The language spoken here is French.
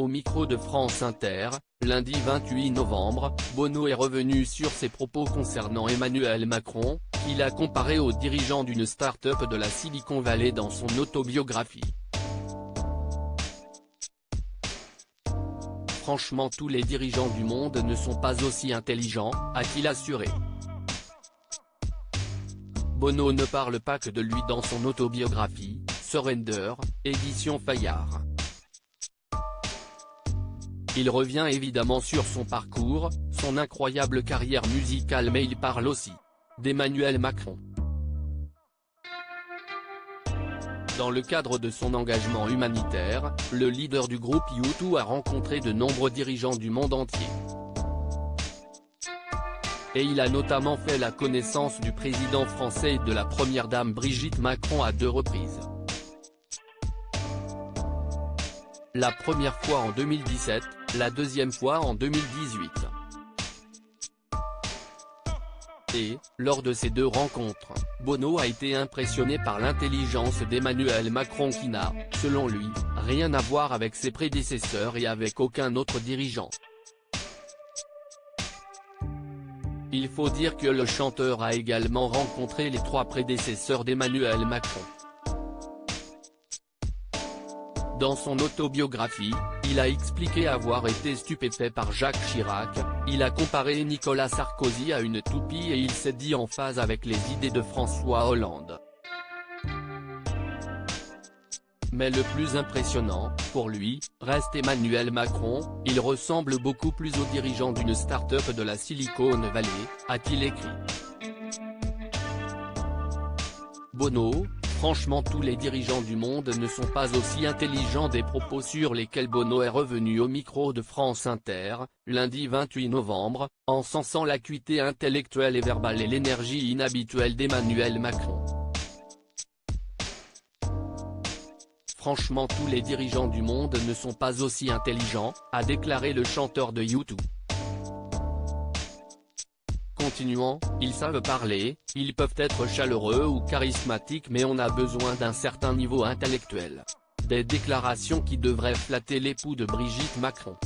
Au micro de France Inter, lundi 28 novembre, Bono est revenu sur ses propos concernant Emmanuel Macron, qu'il a comparé au dirigeant d'une start-up de la Silicon Valley dans son autobiographie. Franchement, tous les dirigeants du monde ne sont pas aussi intelligents, a-t-il assuré. Bono ne parle pas que de lui dans son autobiographie, Surrender, édition Fayard. Il revient évidemment sur son parcours, son incroyable carrière musicale, mais il parle aussi d'Emmanuel Macron. Dans le cadre de son engagement humanitaire, le leader du groupe U2 a rencontré de nombreux dirigeants du monde entier. Et il a notamment fait la connaissance du président français et de la première dame Brigitte Macron à 2 reprises. La première fois en 2017, la deuxième fois en 2018. Et, lors de ces 2 rencontres, Bono a été impressionné par l'intelligence d'Emmanuel Macron qui n'a, selon lui, rien à voir avec ses prédécesseurs et avec aucun autre dirigeant. Il faut dire que le chanteur a également rencontré les 3 prédécesseurs d'Emmanuel Macron. Dans son autobiographie, il a expliqué avoir été stupéfait par Jacques Chirac, il a comparé Nicolas Sarkozy à une toupie et il s'est dit en phase avec les idées de François Hollande. Mais le plus impressionnant, pour lui, reste Emmanuel Macron, il ressemble beaucoup plus au dirigeant d'une start-up de la Silicon Valley, a-t-il écrit. Bono, franchement tous les dirigeants du monde ne sont pas aussi intelligents, des propos sur lesquels Bono est revenu au micro de France Inter, lundi 28 novembre, encensant l'acuité intellectuelle et verbale et l'énergie inhabituelle d'Emmanuel Macron. Franchement tous les dirigeants du monde ne sont pas aussi intelligents, a déclaré le chanteur de U2. Continuant, ils savent parler, ils peuvent être chaleureux ou charismatiques, mais on a besoin d'un certain niveau intellectuel. Des déclarations qui devraient flatter l'époux de Brigitte Macron.